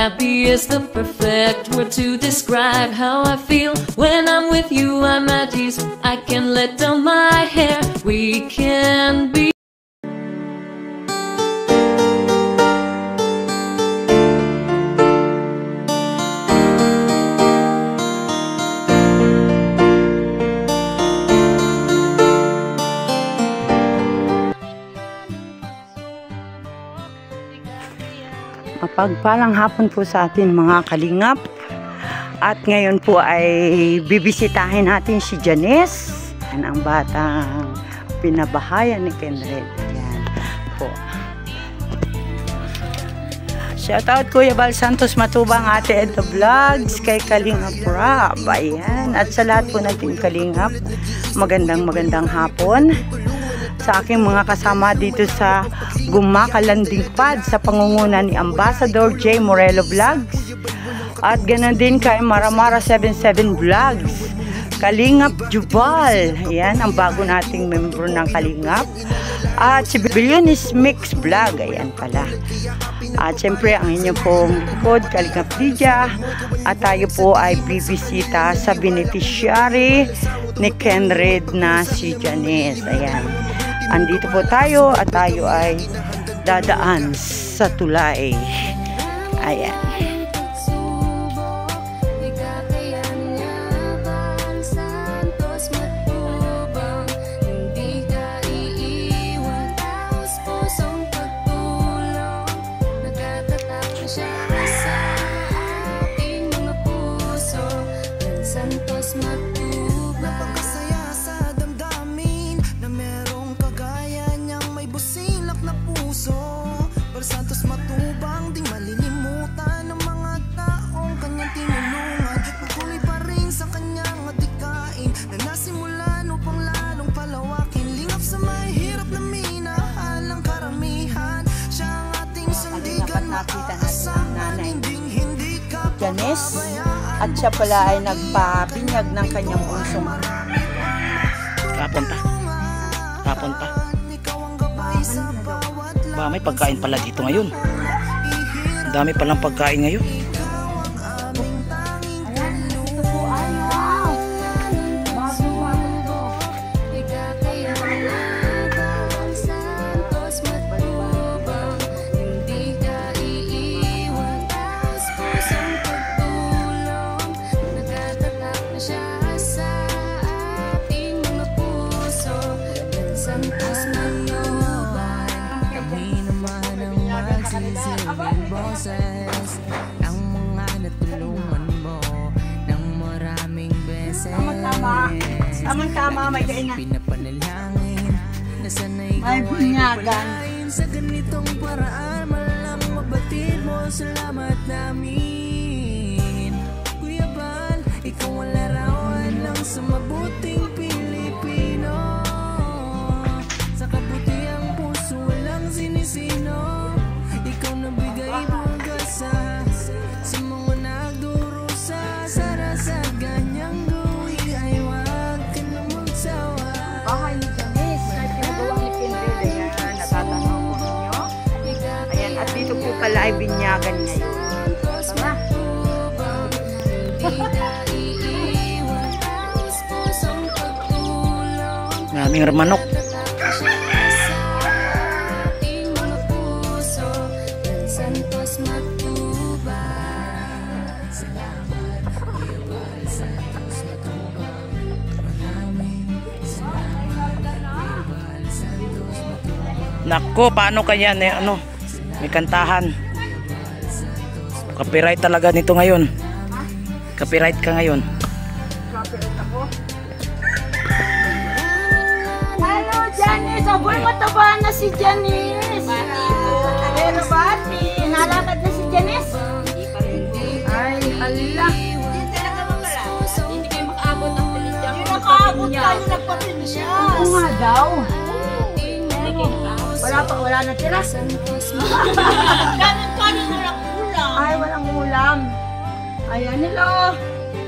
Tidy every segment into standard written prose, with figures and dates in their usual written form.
happy is the perfect word to describe how I feel. When I'm with you, I'm at ease. I can let down my hair. We can be. Mapagpalang hapon po sa atin mga kalingap. At ngayon po ay bibisitahin natin si Janice, ang batang pinabahayan ni Kenred. Yan po. Shoutout Kuya Bal Santos Matubang, Ate Ed the Vlogs, kay Kalingap Rob. Ayan. At sa lahat po natin Kalingap, magandang hapon. Sa aking mga kasama dito sa Gumakalanding Pad sa pangunguna ni Ambassador J. Morelo Vlogs. At ganoon din kay Maramara 77 Vlogs. Kalingap Jubal. Ayan, ang bago nating member ng Kalingap. At si Billionis Mix Vlog. Ayan pala. At syempre ang inyong pong likod, Kalingap Lydia. At tayo po ay bibisita sa beneficiary ni Kenred na si Janice. Ayan. Andito po tayo at tayo ay dadaan sa tulay. Ayan. Nakita natin ang nanay Janice at siya pala ay nagpabinyag ng kanyang bunsong. Kapon pa. Ba, may pagkain pala dito ngayon. Dami palang pagkain ngayon. Ang mga natulungan mo ng maraming beses. Tamang-tama, may kainan. Pinapanalangin na sana'y may binyagan. Sa ganitong paraan, malang mabatid mo. Salamat namin. Kuya Bal, ikaw ang larawan lang sa mabuting Pilipino. Sa kabutiang puso, walang sinisino. Ikaw nabigay pag-asa sa mga nagdurusa. Sana sa ganyang gawin ay wag ka na magsawa. Bahay ni Janice ay pinagawa ni Kenred. Ayan, natatanaw po ninyo. Ayan, at dito po pala ay binyagan ngayon. Tama. Maraming manok. Nako, paano kaya ano? May kantahan. Copyright talaga nito ngayon. Copyright ka ngayon. Copyright ako. Hello, Janice! Aboy, mataba na si Janice! Pero bati! Nalakad na si Janice? Ay, hala! Hindi talaga makala. Hindi kayo makaabot ang pilit. Nakaabot tayo, nagpapinsya! Oo nga daw! Wala na tira. Kanin walang ulam. Ay, walang ulam. Ayan nilo.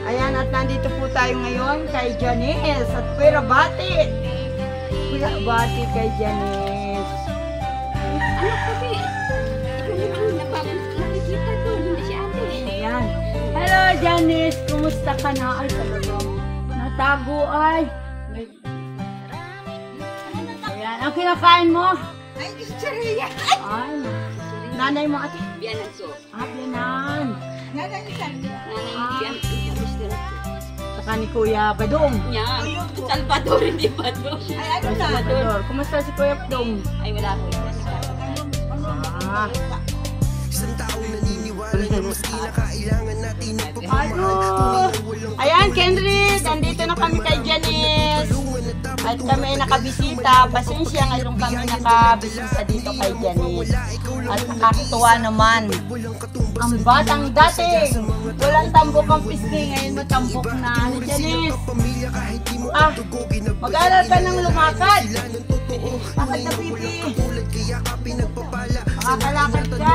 Ayan, at nandito po tayo ngayon kay Janice at Kuya Bati. Kuya Bati kay Janice. Ano kasi? Ikaw naman nakikita doon. Hindi siya Janice, kumusta ka na? Ay, talagang natago ay. Ayan, ang kinakain mo? Ay, chichirya. Ay, nanay mo ate? Biyanan so. Biyanan. Nanay biyan. Saka ni Kuya Badong. Nya. Salvador, hindi Badong. Ay, ano na? Salvador. Kumusta si Kuya Badong? Ay, wala ko. Ah. Ano? Ayan, Kendrick, andito na kami kay Janice. At kami ay nakabisita. Pasensya ngayon kami nakabisita dito kay Janice. At nakakatuwa naman. Ang batang dati, walang tambok ang pisngi. Ngayon matambok na. Janice, mag-aaral ka ng lumakad. Bakit na pipi? Makakalakad ka?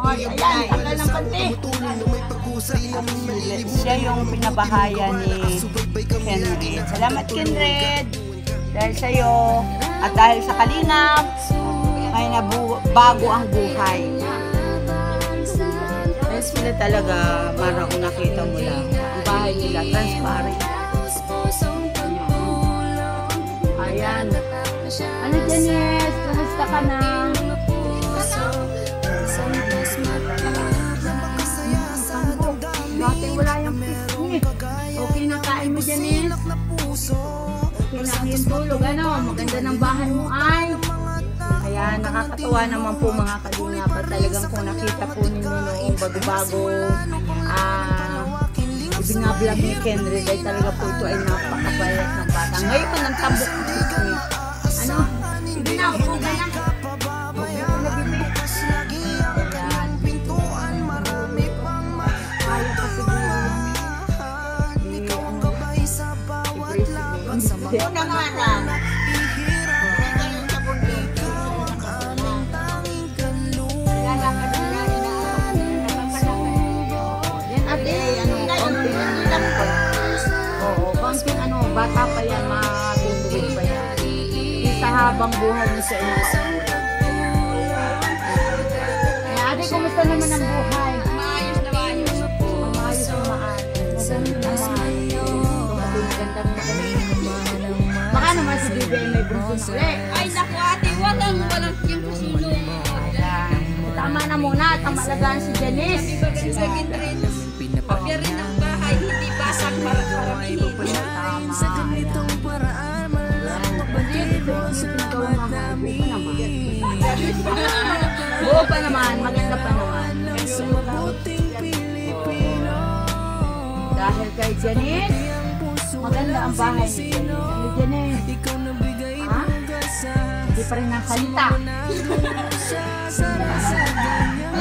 Ayan, tagal ng pante. Siya yung pinabahaya ni Kendred. Salamat, Kendred. Dahil sa'yo at dahil sa Kalingap, ay bago ang buhay. Dahil sila talaga, parang kung nakita mo lang, ang bahay nila, transparent. Ayan. Ano, Janice? Kumusta ka na? Dati wala yung pisngi. Okay na kain mo, Janice? Okay na yung tulog. Ano? Maganda ng bahay mo ay. Ayan, nakakatawa naman po mga kalingap. At talagang kung nakita po ninyo noong bago-bago ibinablog ni Kendred ay talaga po ito ay napakabayat ng bata. Ngayon pa ng tambok ng pisngi. Ano? Sige na, upo ka na. Una nga na. Konting ano, bata pa yan, matutuwid pa yan. Isa habang buhay niya sa inyo. Ate, kumusta naman ang buhay? Maayos na maayos. Maayos na maayos. Magandang baka naman si Bibi ay may bunso na ulit. Ay, naku ate, walang yung pusilong. Tama na muna at ang malagaan si Janice. Sa Kendred. Pagya rin ang bahay, hindi basag marami. Sa ganitong paraan, buo pa naman, maganda pa naman. Dahil kay Janice, maganda ang bahay ni Janice. Ha? Hindi pa rin nasalita.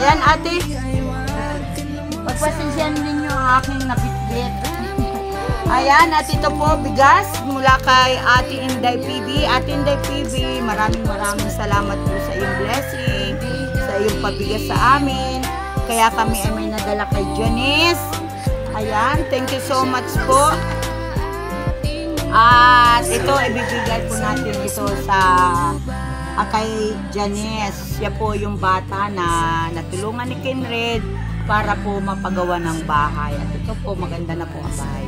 Ayan ate, pagpasensyahan ninyo ang aking nabitbit. Ayan, at ito po bigas mula kay Ate Inday PB. Ate Inday PB, maraming salamat po sa iyong blessing, sa iyong pabigas sa amin. Kaya kami ay may nadala kay Janice. Ayan, thank you so much po. At ito, ibibigay po natin ito sa kay Janice. Siya po yung bata na natulungan ni Kendred para po mapagawa ng bahay. At ito po, maganda na po ang bahay.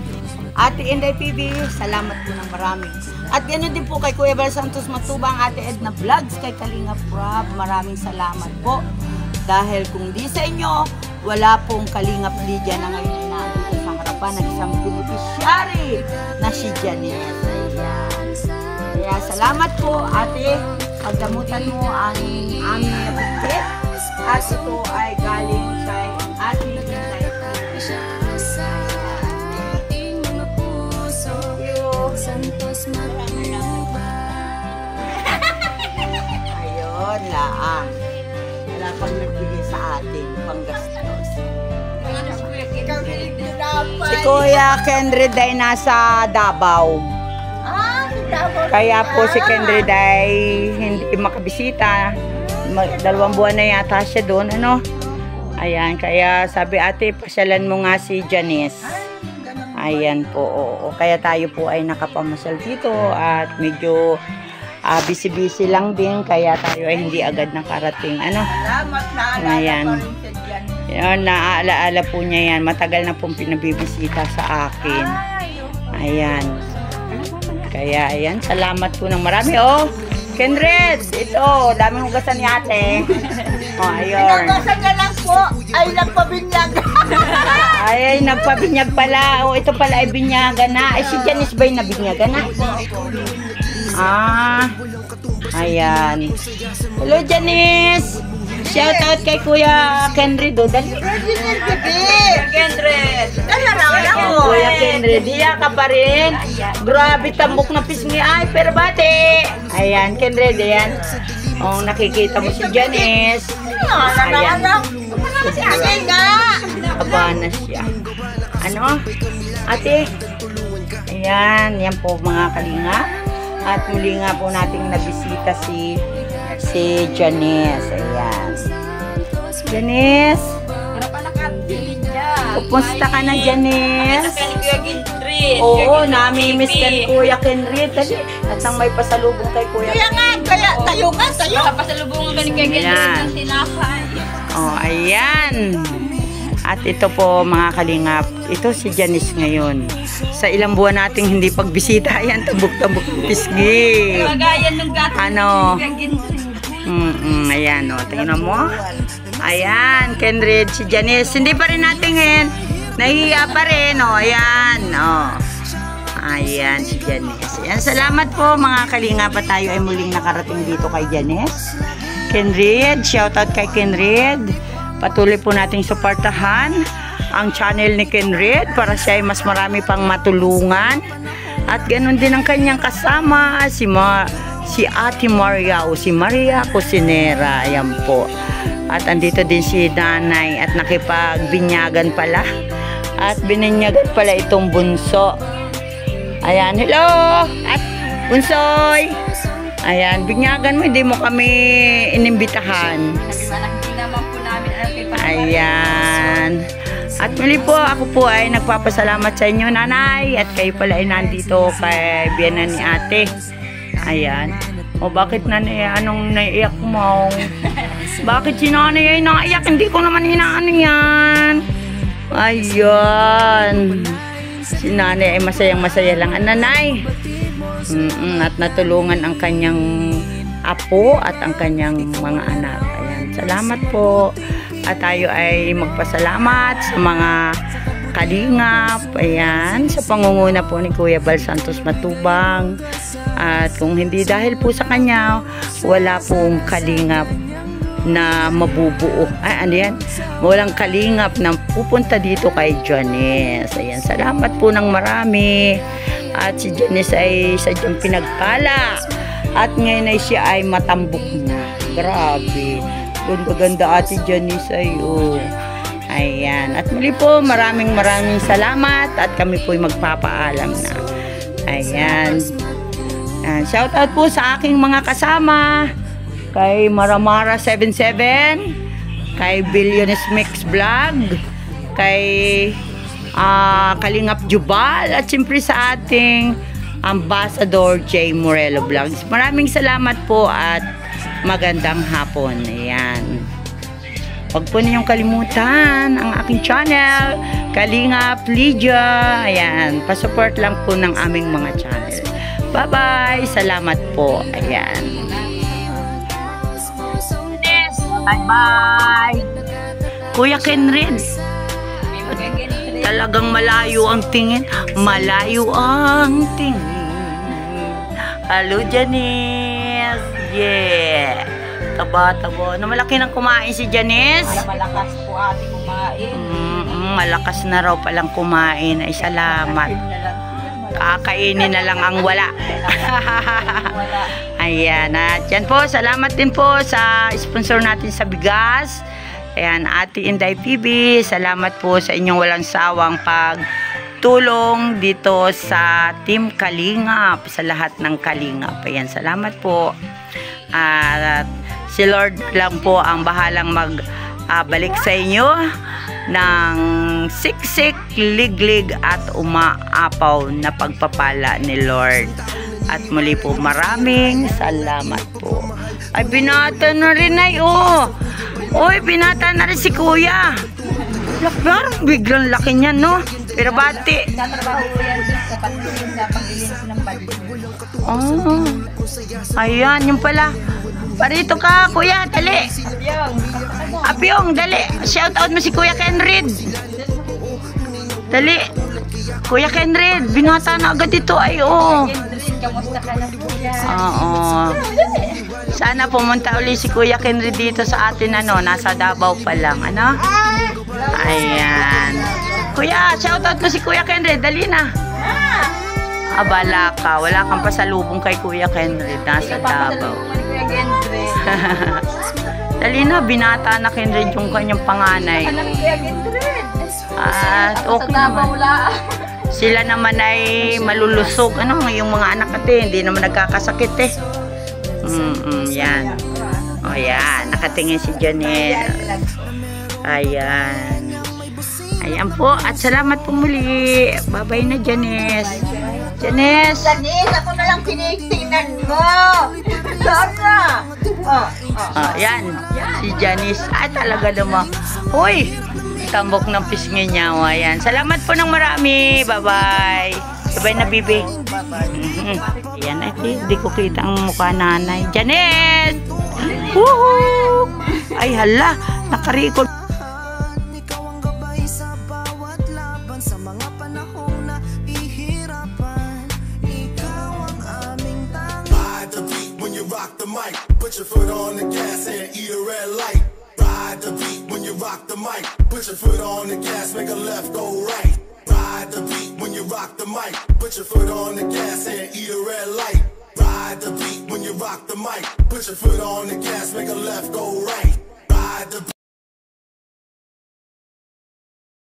Ate Inday PB, salamat po ng marami. At ganoon din po kay Kuya Bal Santos Matubang, Ate Edna Vlogs, kay Kalingap Rob, maraming salamat po. Dahil kung di sa inyo, wala pong Kalingap Lydia na ngayon ay nandito sa harapan ng isang beneficiary na si Janice. Ayan. Kaya salamat po, ate. Pagdamutan mo ang aming nabigit. At ito ay galing kay Ate Inday PB. Ayun lang. Wala pang nagbigay sa atin panggastos. Si Kuya Kendred ay nasa Davao. Kaya po si Kendred ay hindi makabisita. 2 buwan na yata siya doon, ano? Ayan, kaya sabi ate, pasyalan mo nga si Janice. Ayan po, oo. Kaya tayo po ay nakapamasyal dito at medyo busy-busy lang din, kaya tayo ay hindi agad nakarating. Ano? Ayan. Yan, naaala-ala po niya yan. Matagal na pong pinabibisita sa akin. Ayan. Kaya, ayan. Salamat po ng marami. Oh, Kenred, ito. Daming hugasan ni ate. Oh, ayun. Pinagasan niya lang po. Ay, nagpabinyag. Ay, nagpabinyag pala. Oh, ito pala ay binyagan na. Ay, si Janice ba yung nabinyagan na? Ah. Ayan. Hello, Janice. Shout out kay Kuya Kenred. Dali. Kenred. Nalarawan ako. Kuya Kenred. Diya ka pa rin. Grabe, tambok na pisngi. Ay, pero bate. Ayan, Kenred. Ayan. Oh, nakikita mo si Janice. Ayan. Ayan nga. Aba na siya. Ano? Ate. Ayan. Yan po mga kalinga. At muli nga po nating nabisita si Janice. Ayan. Janice. Kumusta ka na, Janice? Oo, namimiss ka ni Kuya Kenred. At nang may pasalubong kay Kuya Kaya nga, kaya tayo ka, tayo. Pasalubungan ka ni Kuya Kenred ng sinapay. Oh, ayan. At ito po mga kalingap, ito si Janice ngayon. Sa ilang buwan nating hindi pagbisita, ayan, tabuk-tabuk pisngi. Magayan ng gato Ano? ni Kuya Kenred. Ayan, o, tingnan mo. Ayan, Kenred, si Janice. Hindi pa rin natin ngayon. Nahihiya pa rin, o, ayan, o. Ayan, si Janice. Ayan, salamat po mga kalingap at tayo ay muling nakarating dito kay Janice. Kenred, shoutout kay Kenred. Patuloy po nating suportahan ang channel ni Kenred para siya ay mas marami pang matulungan. At ganun din ang kanyang kasama, si Ate Maria o si Maria Cusinera. Ayan po. At andito din si Nanay at nakipagbinyagan pala. At bininyagan pala itong bunso. Ayan, hello! At bunsoy! Ayan, binyagan mo, hindi mo kami inimbitahan. Hindi naman po namin alam kay Papa. Ayan. At muli po, ako po ay nagpapasalamat sa inyo, Nanay. At kayo pala ay nandito kay biyanan ni ate. Ayan. O bakit, Nanay? Anong naiiyak mo? Bakit si Nanay ay naiiyak? Hindi ko naman hinaano yan. Ayan. Si Nanay ay masayang-masaya lang. Nanay. At natulungan ang kanyang apo at ang kanyang mga anak. Ayan. Salamat po. At tayo ay magpasalamat sa mga kalingap. Ayan. Sa pangunguna po ni Kuya Bal Santos Matubang. At kung hindi dahil po sa kanya, wala pong kalingap na mabubuo. Ay, ano yan? Walang kalingap na pupunta dito kay Janice. Ayan. Salamat po ng marami. At si Janice ay sadyang pinagpala. At ngayon ay siya ay matambok na. Grabe. Ganda-ganda Ate Janice ay Ayan. At muli po, maraming salamat. At kami po ay magpapaalam na. Ayan. Shout out po sa aking mga kasama. Kay Maramara 77. Kay Billiones Mix Vlog. Kay Kalingap Jubal. At siyempre sa ating Ambassador J. Morello Vlogs. Maraming salamat po at magandang hapon. Ayan. Huwag po ninyong kalimutan ang aking channel, Kalingap Lydia. Ayan. Pasupport lang po ng aming mga channel. Bye-bye. Salamat po. Ayan. Bye-bye. Kuya Kenred. Talagang malayo ang tingin. Malayo ang tingin. Hello, Janice. Yeah. Taba-taba. Na malaki nang kumain si Janice. Malakas po ate kumain. Malakas na raw palang kumain. Ay, salamat. Kakainin na lang ang wala. Ayan. At yan po. Salamat din po sa sponsor natin sa bigas. Ayan, Ate Inday PB, salamat po sa inyong walang sawang pagtulong dito sa Team Kalingap, sa lahat ng Kalingap. Ayan, salamat po. At si Lord lang po ang bahalang magbalik sa inyo ng siksik, liglig at umaapaw na pagpapala ni Lord. At muli po, maraming salamat po. Ay, binata na rin ay, Uy, binata na rin si kuya. Parang biglang laki niya, no? Pero bati. Tatrabaho ko yan sa pag-ilinis ng balik. Oh. Ayan, yung pala. Parito ka, kuya, dali. Apyong, dali. Shout out mo si Kuya Kenrid. Dali. Kuya Kenrid, binata na agad ito. Ay, oh. Kamusta ka na kuya? Oo. Sana pumunta uli si Kuya Kenrid dito sa atin, ano, nasa Davao pa lang, ano? Ayan. Kuya, shoutout mo si Kuya Kenrid, dali na. Abala ka, wala kang pasalubong kay Kuya Kenrid, nasa Davao. Dali na, binata na Kenrid yung kanyang panganay. At okay naman. Sila naman ay malulusog. Ano, yung mga anak natin, hindi naman nagkakasakit eh. Yan. O yan, nakatingin si Janet. Ayan. Ayan po, at salamat po muli. Bye-bye na, Janice. Janice. Janice, ako na lang tinitingnan mo. Sana. Yan, si Janice. Ay, talaga naman. Hoy, tambok ng pisngi niya. O, ayan. Salamat po ng marami. Bye-bye. Bye-bye na, bibi. Ayan, hindi ko kita ang mukha nanay. Janice! Woohoo! Ay, hala. Nakarecord. Sa mga panahon na ihirapan, ikaw ang aming tangi. Ride the beat when you rock the mic. Put your foot on the gas and eat a red light. Ride the beat when you rock the mic. Put your foot on the gas, make a left, go right. Ride the beat when you rock the mic. Put your foot on the gas and eat a red light. Ride the beat when you rock the mic. Put your foot on the gas, make a left, go right.